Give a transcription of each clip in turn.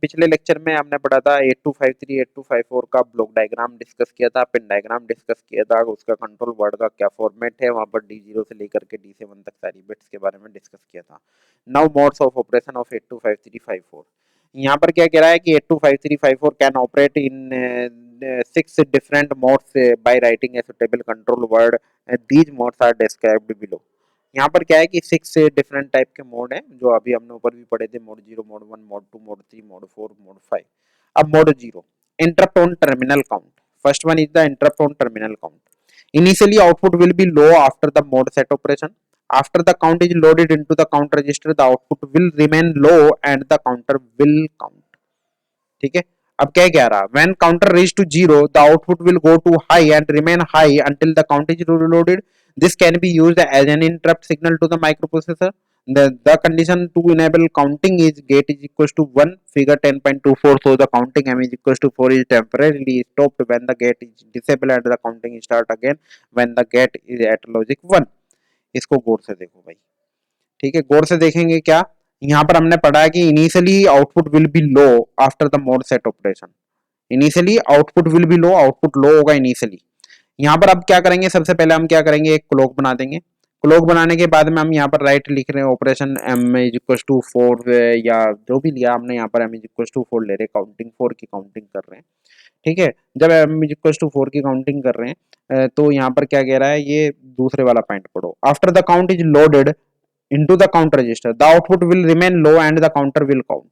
पिछले लेक्चर में हमने पढ़ा था 8253 8254 का ब्लॉक डायग्राम डिस्कस किया था, पिन डायग्राम डिस्कस किया था, उसका कंट्रोल वर्ड का क्या फॉर्मेट है, वहां पर D0 से लेकर के D7 तक सारी बिट्स के बारे में डिस्कस किया था। Now modes of operation of 825354। यहाँ पर क्या कह रहा है कि 825354 can operate in 6 different modes by writing a suitable control word. These modes are described below. यहाँ पर क्या है कि 6 डिफरेंट टाइप के मोड हैं जो अभी हमने ऊपर भी पढ़े थे, mode 0, mode 1, mode 2, mode 3, mode 4, mode 5। अब mode 0, interrupt on terminal count. First one is the interrupt on terminal count. Initially output will be low after the mode set operation. After the count is loaded into the count register, the output will remain low and the counter will count. ठीक है, अब क्या कह रहा, when counter reach to 0 the output will go to high and remain high until the count is reloaded. This can be used as an interrupt signal to the microprocessor. The condition to enable counting is gate is equals to 1. Figure 10.24 so the counting m is equals to 4 is temporarily stopped when the gate is disabled and the counting start again when the gate is at logic 1. इसको गौर से देखो भाई, ठीक है, गौर से देखेंगे क्या, यहाँ पर हमने पढ़ा है कि initially output will B low after the mode set operation. Initially output will B low, output low होगा इनिशियली। यहाँ पर अब क्या करेंगे, सबसे पहले हम क्या करेंगे, एक क्लॉक बना देंगे। क्लॉक बनाने के बाद में हम यहाँ पर राइट लिख रहे हैं operation M is equal to 4 या जो भी लिया हमने, यहाँ पर एम इज इक्वल टू 4 ले रहे, काउंटिंग 4 की काउंटिंग कर रहे हैं। ठीक है, जब एम इज इक्वल टू 4 की काउंटिंग कर रहे हैं तो यहाँ पर क्या कह रहा है, ये दूसरे वाला पॉइंट पढ़ो। After the count is loaded into the count register the output will remain low and the counter will count.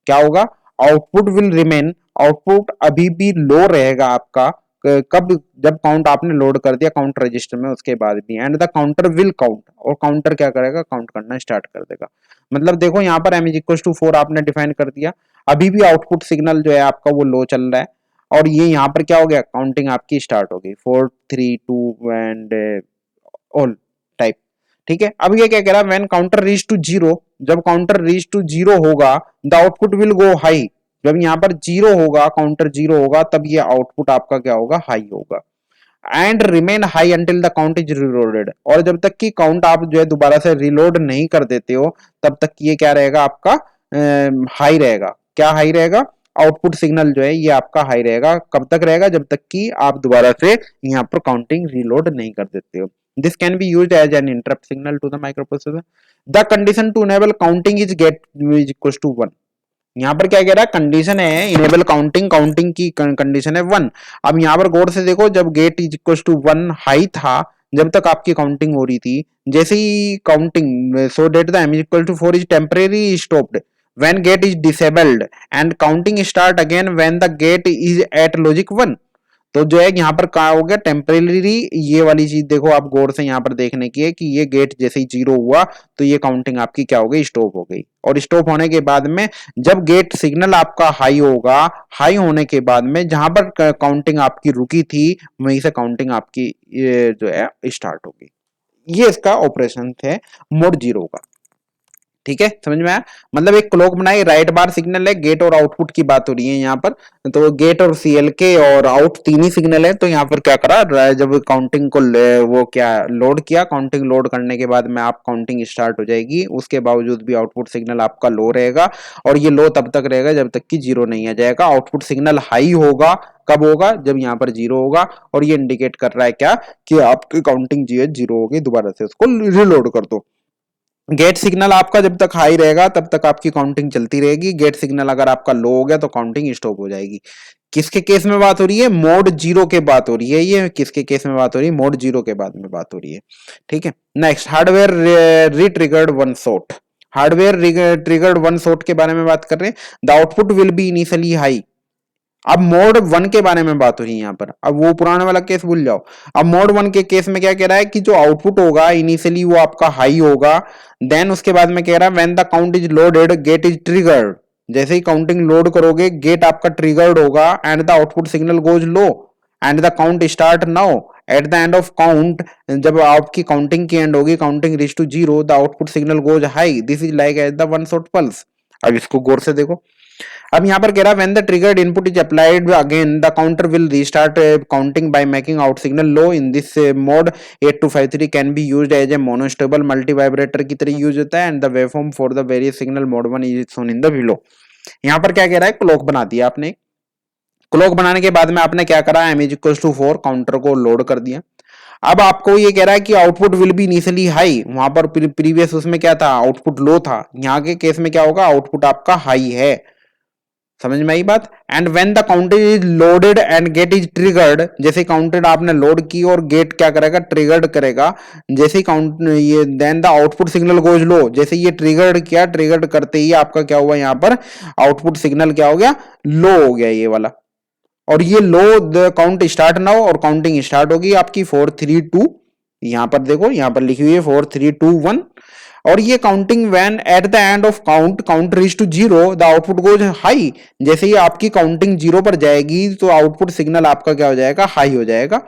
क्या होगा, आउटपुट विल रिमेन, आउटपुट अभी भी लो रहेगा आपका, कब, जब काउंट आपने लोड कर दिया काउंट रजिस्टर में उसके बाद भी, and the counter will count, और काउंटर क्या करेगा, काउंट करना स्टार्ट कर देगा। मतलब देखो यहाँ पर m इज इक्वल टू 4 आपने डिफाइन कर दिया, अभी भी आउटपुट सिग्नल जो है आपका वो लो चल रहा है, और ये यहाँ पर क्या हो गया, काउंटिंग आपकी स्टार्ट हो गई 4 3 2 एंड ऑल टाइप। ठीक है, अब ये क्या कह रहा है, व्हेन काउंटर रीच टू 0, जब काउंटर रीच टू 0 होगा the output will go high. जब यहाँ पर 0 होगा, काउंटर 0 होगा, तब ये आउटपुट आपका क्या होगा, हाई होगा। And remain high until the count is reloaded, और जब तक कि काउंट आप जो है दोबारा से रिलोड नहीं कर देते हो तब तक ये क्या रहेगा आपका, हाई रहेगा। क्या हाई रहेगा, आउटपुट सिग्नल जो है ये आपका हाई रहेगा। कब तक रहेगा, जब तक कि आप दोबारा से यहाँ पर काउंटिंग रिलोड नहीं कर देते हो। This can be used as an interrupt signal to the microprocessor. The condition to enable counting is get is equals to 1. यहाँ पर क्या कह रहा है, कंडीशन है इनेबल काउंटिंग, काउंटिंग की कंडीशन है 1। अब यहाँ पर गौर से देखो, जब gate is equal to 1 high था, जब तक आपकी काउंटिंग हो रही थी, जैसे ही counting so that the M is equal to 4 is temporary stopped when gate is disabled and counting start again when the gate is at logic 1। तो जो है यहाँ पर क्या हो गया, टेम्परेरी, ये वाली चीज देखो आप गौर से यहाँ पर देखने की है कि ये गेट जैसे ही 0 हुआ तो ये काउंटिंग आपकी क्या हो गई, स्टॉप हो गई। और स्टॉप होने के बाद में जब गेट सिग्नल आपका हाई होगा, हाई होने के बाद में जहां पर काउंटिंग आपकी रुकी थी वहीं से काउंटिंग आपकी ये जो है स्टार्ट होगी। ये इसका ऑपरेशन थे मोड 0 का। ठीक है, समझ में आया, मतलब एक क्लॉक बनाई, राइट बार सिग्नल है, गेट और आउटपुट की बात हो रही है यहाँ पर, तो गेट और सीएलके और आउट तीन ही सिग्नल है। तो यहाँ पर क्या करा, जब काउंटिंग को वो क्या लोड किया, काउंटिंग लोड करने के बाद में आप काउंटिंग स्टार्ट हो जाएगी, उसके बावजूद भी आउटपुट सिग्नल आपका लो रहेगा, और ये लो तब तक रहेगा जब तक कि 0 नहीं आ जाएगा। आउटपुट सिग्नल हाई होगा, कब होगा, जब यहाँ पर 0 होगा, और ये इंडिकेट कर रहा है क्या, कि आपकी काउंटिंग जो है 0 होगी, दोबारा से उसको रिलोड कर दो। गेट सिग्नल आपका जब तक हाई रहेगा तब तक आपकी काउंटिंग चलती रहेगी, गेट सिग्नल अगर आपका लो हो गया तो काउंटिंग स्टॉप हो जाएगी। किसके केस में बात हो रही है, मोड 0 के बात हो रही है, ये किसके केस में बात हो रही है, मोड 0 के बाद में बात हो रही है। ठीक है, next hardware retriggered one shot. Hardware triggered one shot के बारे में बात कर रहे हैं। The output will be initially high. अब मोड 1 के बारे में बात हो रही है यहाँ पर, अब वो पुराने वाला केस भूल जाओ। अब मोड 1 के केस में क्या कह रहा है कि जो आउटपुट होगा इनिशियली वो आपका हाई होगा, देन उसके बाद में कह रहा है when the count is loaded gate is triggered. जैसे ही काउंटिंग लोड करोगे गेट आपका ट्रिगर्ड होगा and the output signal goes low and the count start now. At the end of count, जब आपकी काउंटिंग की एंड होगी, counting reach to 0, the output signal goes high, this is like as the one shot pulse. अब इसको गौर से देखो, अब यहाँ पर कह रहा है when the triggered input is applied again the counter will restart counting by making out signal low। in this mode 8253 can be used as a monostable multi vibrator की तरह यूज होता है, and the waveform for the various signal mode 1 is shown in the below। यहां पर क्या कह रहा है, क्लॉक बना दिया आपने। क्लॉक बनाने के बाद में आपने क्या करा, m is equal to 4 counter को लोड कर दिया। अब आपको ये कह रहा है कि output will be initially high, वहां पर प्रीवियस उसमें क्या था, आउटपुट लो था, यहाँ के केस में क्या होगा, आउटपुट आपका हाई है। समझ में आई बात। And when the counter is loaded and gate is triggered, जैसे काउंटर आपने लोड की और गेट क्या करेगा, ट्रिगर्ड करेगा, जैसे काउंट ये then the output signal goes low, जैसे ये ट्रिगर्ड किया, ट्रिगर्ड करते ही आपका क्या हुआ, यहाँ पर आउटपुट सिग्नल क्या हो गया, लो हो गया ये वाला। और ये लो द काउंट स्टार्ट नाउ, और काउंटिंग स्टार्ट होगी आपकी 4 3 2, यहां पर देखो, यहां पर लिखी हुई है 4 3 2 1। और ये counting when at the end of count reach to zero the output goes high, जैसे ही आपकी काउंटिंग जीरो पर जाएगी तो आउटपुट सिग्नल आपका क्या हो जाएगा, हाई हो जाएगा।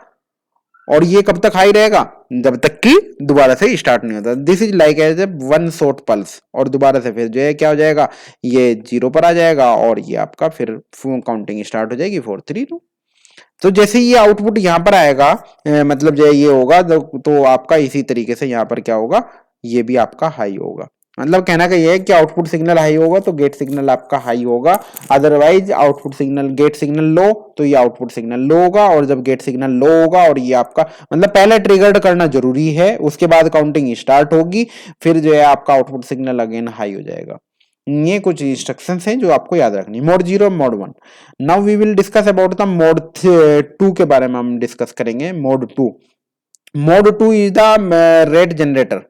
और ये कब तक हाई रहेगा, जब तक कि दोबारा से स्टार्ट नहीं होता। This is like as a one shot pulse, और दोबारा से फिर जो है क्या हो जाएगा, ये जीरो पर आ जाएगा, और ये आपका फिर काउंटिंग स्टार्ट हो जाएगी 4 3 2। तो जैसे ये आउटपुट यहाँ पर आएगा, मतलब जो ये होगा तो आपका इसी तरीके से यहाँ पर क्या होगा, ये भी आपका हाई होगा। मतलब कहना का ये है कि आउटपुट सिग्नल हाई होगा तो गेट सिग्नल आपका हाई होगा, otherwise output signal gate signal low तो ये आउटपुट सिग्नल लो होगा। और जब गेट सिग्नल लो होगा और ये आपका मतलब पहले ट्रिगर्ड करना जरूरी है, उसके बाद काउंटिंग स्टार्ट होगी, फिर जो है आपका आउटपुट सिग्नल अगेन हाई हो जाएगा। ये कुछ इंस्ट्रक्शंस हैं जो आपको याद रखनी, mode 0 mode 1। Now we will discuss about the mode 2 के बारे में हम डिस्कस करेंगे। Mode 2, mode 2 is the rate generator.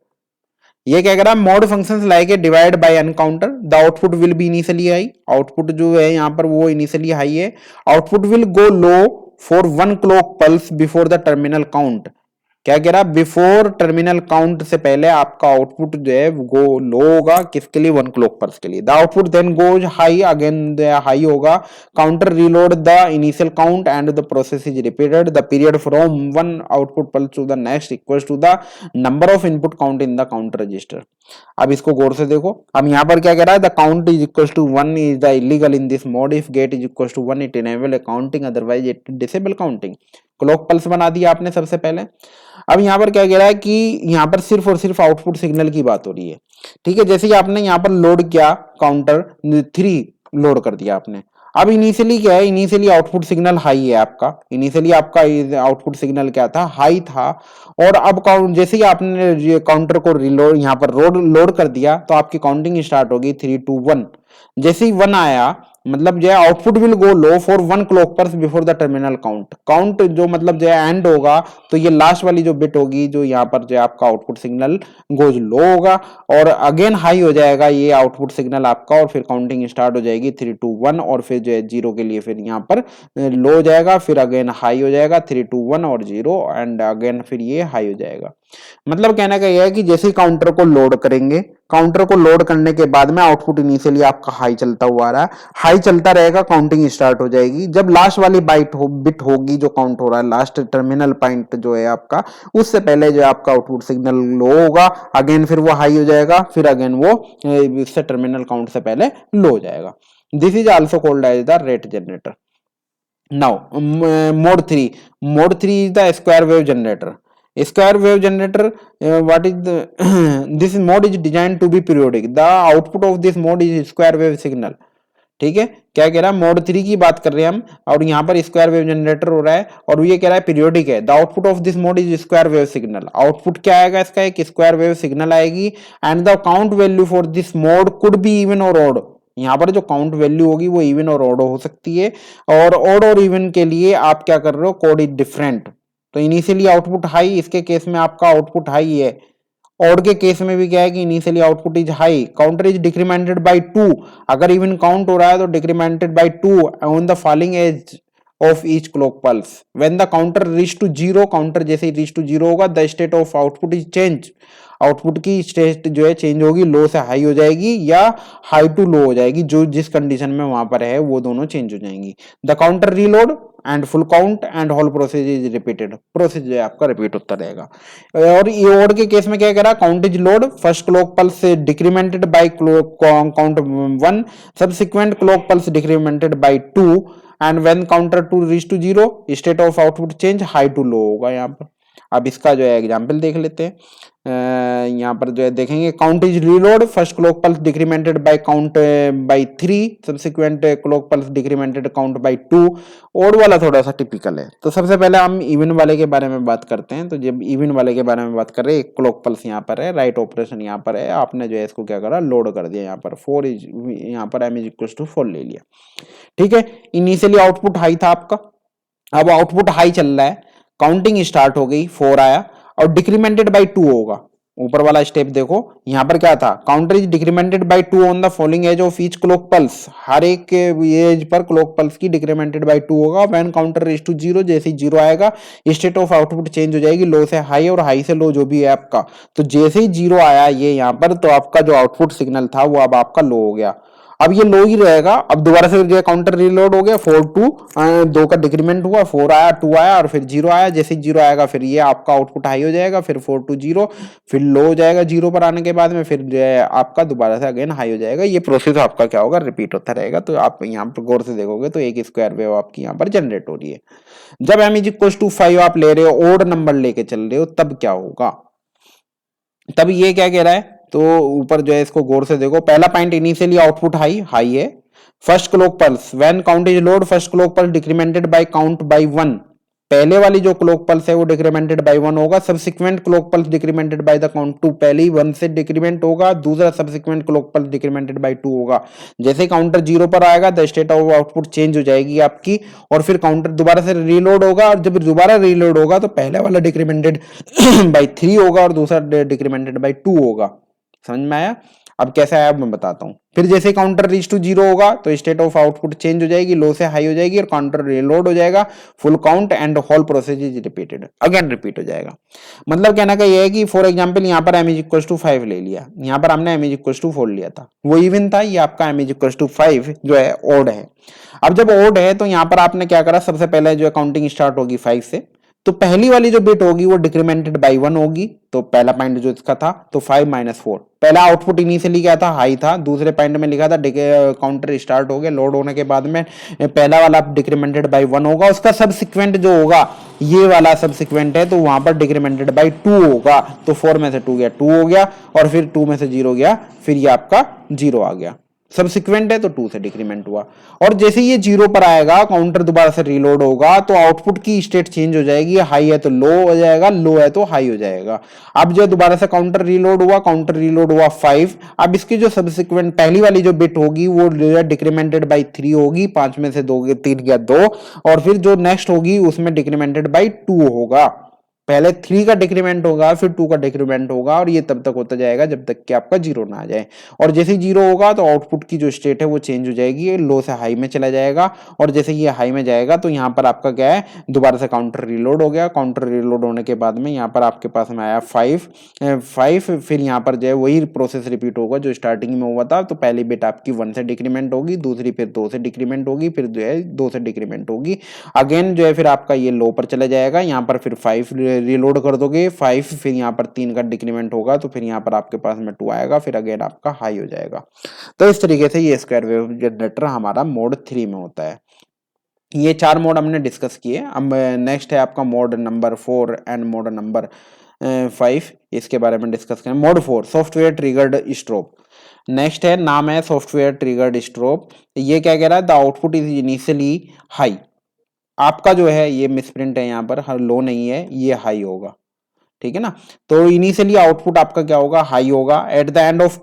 ये क्या करा, mode functions like a divide by N counter, the output will be initially high, output जो है यहाँ पर वो इनिशियली हाई है। Output will go low for 1 clock pulse before the terminal count. क्या कह रहा, बिफोर टर्मिनल काउंट से पहले आपका आउटपुट जो है वो लो होगा, किसके लिए, 1 क्लॉक पल्स के लिए। The output then goes high, again high होगा, counter reload the initial count and the process is repeated, the period from 1 output pulse to the next equals to the number of input count in the counter register. अब इसको गौर से देखो, अब यहाँ पर क्या कह रहा है, the count is equals to 1 is the illegal in this mode, if gate is equals to 1 it enable a counting, otherwise it disable counting. Clock pulse बना दिया आपने सबसे पहले। अब यहाँ पर क्या कह रहा है कि यहाँ पर सिर्फ और सिर्फ आउटपुट सिग्नल की बात हो रही है, ठीक है। जैसे कि आपने यहाँ पर लोड किया, काउंटर 3 लोड कर दिया आपने। अब इनिशियली क्या है, इनिशियली आउटपुट सिग्नल हाई है आपका, इनिशियली आपका आउटपुट सिग्नल क्या था, हाई था। और अब जैसे ही आपने काउंटर को रिलोड यहाँ पर लोड कर दिया तो आपकी काउंटिंग स्टार्ट होगी 3 2 1। जैसे ही 1 आया, मतलब जो है output will go low for 1 clock pulse before the terminal count. Count जो मतलब जो है एंड होगा तो ये लास्ट वाली जो बिट होगी, जो यहाँ पर जो आपका आउटपुट सिग्नल गोज लो होगा, और अगेन हाई हो जाएगा ये आउटपुट सिग्नल आपका, और फिर काउंटिंग स्टार्ट हो जाएगी 3 2 1, और फिर जो है 0 के लिए फिर यहाँ पर लो हो जाएगा, फिर अगेन हाई हो जाएगा 3 2 1 और 0, एंड अगेन फिर ये हाई हो जाएगा। मतलब कहने का यह है कि जैसे काउंटर को लोड करेंगे, काउंटर को लोड करने के बाद में आउटपुट इनिशियली आपका हाई चलता हुआ आ रहा है, हाई चलता रहेगा, काउंटिंग स्टार्ट हो जाएगी। जब लास्ट वाली बिट होगी जो काउंट हो रहा है, लास्ट टर्मिनल पॉइंट जो है आपका, उससे पहले जो आपका आउटपुट सिग्नल लो होगा, अगेन फिर वो हाई हो जाएगा, फिर अगेन वो इससे टर्मिनल काउंट से पहले लो हो जाएगा। This is also called as the rate generator. Now mode 3, mode 3 is the square wave generator. Square wave generator, what is the this mode is designed to be periodic, the output of this mode is square wave signal। ठीक है, क्या कह रहा है, mode 3 की बात कर रहे हैं हम, और यहाँ पर स्क्वायर वेव जनरेटर हो रहा है, और ये कह रहा है पीरियोडिक है। The output of this mode is square wave signal. Output क्या आएगा इसका, एक स्क्वायर वेव सिग्नल आएगी, and the count value for this mode could be even और ऑड। यहाँ पर जो काउंट वैल्यू होगी वो इवन और ऑड हो सकती है, और ऑड और इवन के लिए आप क्या कर रहे हो, कोड इज डिफरेंट। तो इनिशियली आउटपुट हाई, इसके केस में आपका आउटपुट हाई है। ऑड के केस में भी क्या है कि initially output is high, counter is decremented by 2। अगर इवन काउंट हो रहा है तो decremented by 2 on the falling edge of each clock pulse. When the counter reach to 0, counter जैसे ही रीच टू 0 होगा, the state of output is change. Output की state जो है चेंज होगी, लो से हाई हो जाएगी या हाई टू लो हो जाएगी, जो जिस कंडीशन में वहां पर है वो दोनों चेंज हो जाएंगी। The counter reload and full count and whole process is repeated, process जो है आपका रिपीट होता रहेगा। और ये ओड के केस में क्या करा, count is load, first clock pulse decremented by count 1, subsequent clock pulse decremented by 2, and when counter to reach to 0, state of output change high to low होगा यहाँ पर। अब इसका जो है एग्जाम्पल देख लेते हैं। यहाँ पर जो है देखेंगे count is reload, first clock pulse decremented by count by 3, subsequent clock pulse decremented count by 2। Odd वाला थोड़ा सा टिपिकल है। तो सबसे पहले हम इवन वाले के बारे में बात करते हैं। तो जब इवन वाले के बारे में बात कर रहे हैं, एक क्लॉक पल्स यहाँ पर है, राइट ऑपरेशन यहाँ पर है, आपने जो है इसको क्या करा, लोड कर दिया यहाँ पर 4 इज, यहाँ पर m इज इक्वल टू 4 ले लिया। ठीक है, इनिशियली आउटपुट हाई था आपका, अब आउटपुट हाई चल रहा है, काउंटिंग स्टार्ट हो गई, 4 आया और डिक्रीमेंटेड बाय 2 होगा। ऊपर वाला स्टेप देखो, यहां पर क्या था, counter is decremented by 2 on the following edge of each clock pulse, हर एक के एज पर क्लॉक पल्स की डिक्रीमेंटेड बाय 2 होगा। व्हेन काउंटर रेज टू 0, जैसे ही 0 आएगा स्टेट ऑफ आउटपुट चेंज हो जाएगी, लो से हाई और हाई से लो जो भी है आपका। तो जैसे ही 0 आया ये यहाँ पर, तो आपका जो आउटपुट सिग्नल था वो अब आपका लो हो गया, अब ये लो ही रहेगा। अब दोबारा से जो है काउंटर रीलोड हो गया, 4 2, 2 का डिक्रीमेंट हुआ, 4 आया, 2 आया और फिर 0 आया। जैसे 0 आएगा फिर ये आपका आउटपुट हाई हो जाएगा, फिर 4 2 0, फिर लो हो जाएगा 0 पर आने के बाद में, फिर जो है आपका दोबारा से अगेन हाई हो जाएगा। ये प्रोसेस आपका क्या होगा, रिपीट होता रहेगा। तो आप यहाँ पर गौर से देखोगे तो एक स्क्वायर वेव आपकी यहाँ पर जनरेट हो रही है। जब m इज इक्वल टू 5 आप ले रहे हो, ओड नंबर लेके चल रहे हो, तब क्या होगा, तब ये क्या कह रहा है, तो ऊपर जो है इसको गौर से देखो। पहला point, initially output high, high है। First clock pulse, when count is load, first clock pulse decremented by count by 1, पहले वाली जो क्लॉक पल्स है वो डिक्रीमेंटेड बाय 1 होगा। Subsequent clock pulse decremented by the count 2, पहले ही 1 से डिक्रीमेंट होगा, दूसरा subsequent clock pulse decremented by 2 होगा। जैसे काउंटर 0 पर आएगा the state of output change हो जाएगी आपकी, और फिर काउंटर दोबारा से रीलोड होगा, और जब दोबारा रीलोड होगा तो पहले वाला डिक्रीमेंटेड बाय 3 होगा और दूसरा डिक्रीमेंटेड बाय 2 होगा। समझ में आया? अब कैसे आया मैं बताता हूं। फिर जैसे काउंटर रीच टू 0 होगा तो स्टेट ऑफ आउटपुट चेंज हो जाएगी, लो से हाई हो जाएगी और काउंटर रीलोड हो जाएगा, full count and whole process is repeated, again repeat हो जाएगा। मतलब कहना का ये है कि फॉर एग्जांपल यहाँ पर m इज इक्वल टू 5 ले लिया, यहाँ पर हमने m इज इक्वल टू 4 लिया था, वो इवन था, ये आपका m इज इक्वल टू 5 जो है ओड है। अब जब ओड है तो यहाँ पर आपने क्या करा, सबसे पहले जो है काउंटिंग स्टार्ट होगी 5 से, तो पहली वाली जो बिट होगी वो डिक्रीमेंटेड बाय 1 होगी। तो पहला पॉइंट जो इसका था तो 5 माइनस 4, पहला आउटपुट इनिशियली क्या था, हाई था। दूसरे पॉइंट में लिखा था काउंटर स्टार्ट हो गया, लोड होने के बाद में पहला वाला डिक्रीमेंटेड बाय 1 होगा, उसका सबसिक्वेंट जो होगा ये वाला सबसिक्वेंट है, तो वहां पर डिक्रीमेंटेड बाय 2 होगा। तो 4 में से 2 गया 2 हो गया, और फिर 2 में से 0 गया, फिर ये आपका 0 आ गया। सबसिक्वेंट है तो 2 से डिक्रीमेंट हुआ, और जैसे ये 0 पर आएगा काउंटर दोबारा से रीलोड होगा तो आउटपुट की स्टेट चेंज हो जाएगी, हाई है तो लो हो जाएगा, लो है तो हाई हो जाएगा। अब जो दोबारा से काउंटर रीलोड हुआ 5, अब इसकी जो सबसिक्वेंट पहली वाली जो बिट होगी वो डिक्रीमेंटेड बाय 3 होगी, 5 में से 2 3 गया 2, और फिर जो नेक्स्ट होगी उसमें डिक्रीमेंटेड बाय 2 होगा। पहले 3 का डिक्रीमेंट होगा, फिर 2 का डिक्रीमेंट होगा, और ये तब तक होता जाएगा जब तक कि आपका 0 ना आ जाए। और जैसे ही 0 होगा तो आउटपुट की जो स्टेट है वो चेंज हो जाएगी, लो से हाई में चला जाएगा, और जैसे ये हाई में जाएगा तो यहाँ पर आपका क्या है, दोबारा से काउंटर रीलोड हो गया। काउंटर रीलोड होने के बाद में यहाँ पर आपके पास में आया 5, फिर यहाँ पर जो है वही प्रोसेस रिपीट होगा जो स्टार्टिंग में हुआ था। तो पहली बिट आपकी 1 से डिक्रीमेंट होगी, दूसरी फिर 2 से डिक्रीमेंट होगी, फिर जो है 2 से डिक्रीमेंट होगी, अगेन जो है फिर आपका ये लो पर चला जाएगा। यहाँ पर फिर 5 रीलोड कर दोगे, 5 फिर यहाँ पर 3 का डिक्रीमेंट होगा, तो फिर यहाँ पर आपके पास में 2 आएगा, फिर अगेन आपका हाई हो जाएगा। तो इस तरीके से ये स्क्वायर वेव जनरेटर हमारा मोड 3 में होता है। ये 4 मोड हमने डिस्कस किए। अब नेक्स्ट है आपका mode number 4 and mode number 5, इसके बारे में डिस्कस करें। Mode 4 software triggered strobe. Next है, नाम है सॉफ्टवेयर ट्रिगर्ड स्ट्रोब। ये क्या कह रहा है, the output is initially high. आपका जो है ये मिसप्रिंट है, यहाँ पर हर लो नहीं है, ये हाई होगा, ठीक है ना। तो इनिशियली आउटपुट आपका क्या होगा, हाई होगा। At the end of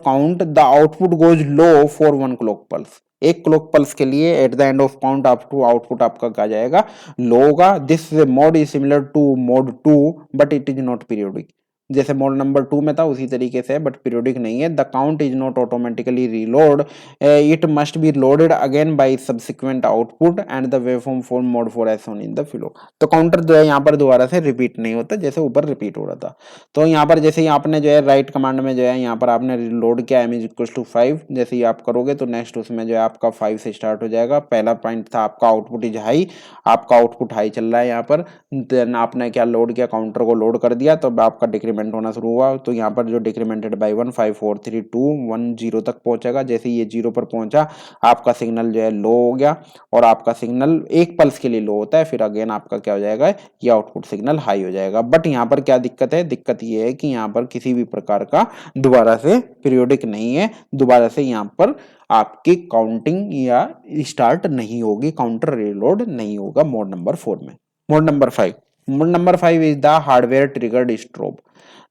count the output goes low for 1 clock pulse. एक क्लॉक पल्स के लिए at the end of count output आपका क्या जाएगा, लो होगा। This mode is similar to mode 2 but it is not periodic. जैसे mode number 2 में था उसी तरीके से, बट पीरियोडिक नहीं है। The count is not automatically reload, it must be loaded again by subsequent output and the waveform for mode 4 as shown in the below. तो counter जो है यहाँ पर दोबारा से रिपीट नहीं होता, जैसे ऊपर रिपीट हो रहा था। तो यहाँ पर जैसे ही आपने जो है राइट कमांड में जो है यहाँ पर आपने लोड किया m इज इक्वल टू 5, जैसे ही आप करोगे तो नेक्स्ट उसमें जो है आपका 5 से स्टार्ट हो जाएगा। पहला पॉइंट था आपका आउटपुट इज हाई, आपका आउटपुट हाई चल रहा है यहाँ पर। देन आपने क्या लोड किया, काउंटर को लोड कर दिया, तो आपका डिक्रीमेंट डिक्रीमेंट होना शुरू हुआ, तो यहाँ पर जो डिक्रीमेंटेड बाय 1 5 4 3 2 1 0 तक पहुंचेगा। जैसे ये 0 पर पहुंचा आपका सिग्नल जो है लो हो गया, और आपका सिग्नल एक पल्स के लिए लो होता है, फिर अगेन आपका क्या हो जाएगा, ये आउटपुट सिग्नल हाई हो जाएगा। बट यहाँ पर क्या दिक्कत है, दिक्कत ये है कि यहाँ पर किसी भी प्रकार का दोबारा से पीरियोडिक नहीं है, दोबारा से यहाँ पर आपकी काउंटिंग या स्टार्ट नहीं होगी, काउंटर रीलोड नहीं होगा मोड नंबर 4 में। Mode number 5, mode number 5 is the hardware triggered strobe.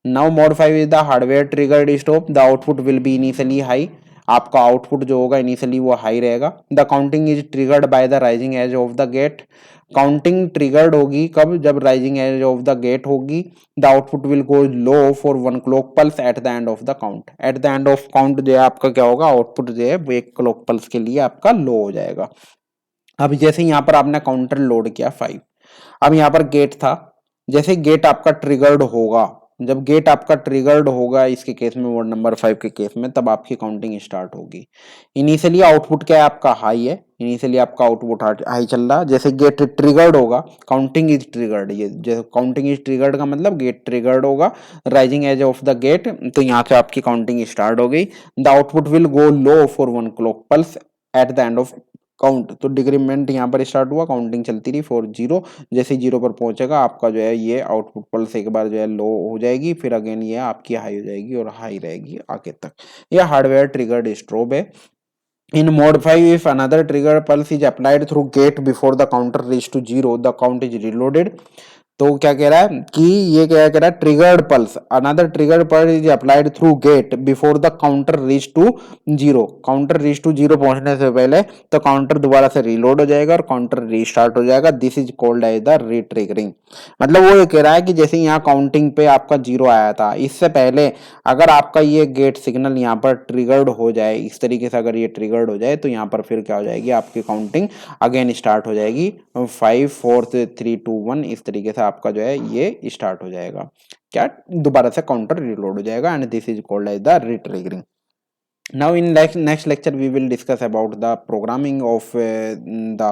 Now mode 5 is the hardware triggered strobe. The output will be initially high, आपका आउटपुट जो होगा इनिशियली वो हाई रहेगा। The counting is triggered by the rising edge of the gate. Counting triggered होगी कब, जब rising edge of the gate होगी। The output will go low for 1 clock pulse at the end of the count. Eight the end of count जो है आपका क्या होगा, output जो है वो 1 क्लॉक पल्स के लिए आपका लो हो जाएगा। अब जैसे यहाँ पर आपने काउंटर लोड किया 5, अब यहाँ पर गेट था, जैसे गेट आपका ट्रिगर्ड होगा, जब गेट आपका ट्रिगर्ड होगा इसके केस में, मोड नंबर 5 के केस में, तब आपकी काउंटिंग स्टार्ट होगी। इनिशियली आउटपुट क्या है आपका, हाई है, इनिशियली आपका आउटपुट हाई चल रहा है। जैसे गेट ट्रिगर्ड होगा, काउंटिंग इज ट्रिगर्ड, ये जैसे काउंटिंग इज ट्रिगर्ड का मतलब गेट ट्रिगर्ड होगा, rising edge of the gate, तो यहाँ से आपकी काउंटिंग स्टार्ट हो गई। The output will go low for 1 clock pulse at the end of count. तो डिक्रीमेंट यहाँ पर स्टार्ट हुआ, काउंटिंग चलती रही फॉर 0, जैसे 0 पर पहुंचेगा आपका जो है ये आउटपुट पल्स एक बार जो है लो हो जाएगी, फिर अगेन ये आपकी हाई हो जाएगी और हाई रहेगी आगे तक। यह हार्डवेयर ट्रिगर्ड स्ट्रोब है। In mode 5, if another trigger pulse is applied through gate before the counter reach to 0, the count is reloaded. तो क्या कह रहा है कि ये क्या कह रहा है, triggered pulse, another triggered pulse is applied through gate before the counter reach to 0। Counter reach to 0 पहुंचने से पहले तो काउंटर दोबारा से रीलोड हो जाएगा और काउंटर रीस्टार्ट हो जाएगा। This is called as the retriggering. मतलब वो ये कह रहा है कि जैसे यहाँ काउंटिंग पे आपका 0 आया था, इससे पहले अगर आपका ये गेट सिग्नल यहाँ पर ट्रिगर्ड हो जाए, इस तरीके से अगर ये ट्रिगर्ड हो जाए, तो यहाँ पर फिर क्या हो जाएगी, आपकी काउंटिंग अगेन स्टार्ट हो जाएगी 5 4 3 2 1, इस तरीके से आपका जो है ये स्टार्ट हो जाएगा, क्या दोबारा से काउंटर रीलोड हो जाएगा। And this is called as the retriggering. Now in next lecture we will discuss about the programming of the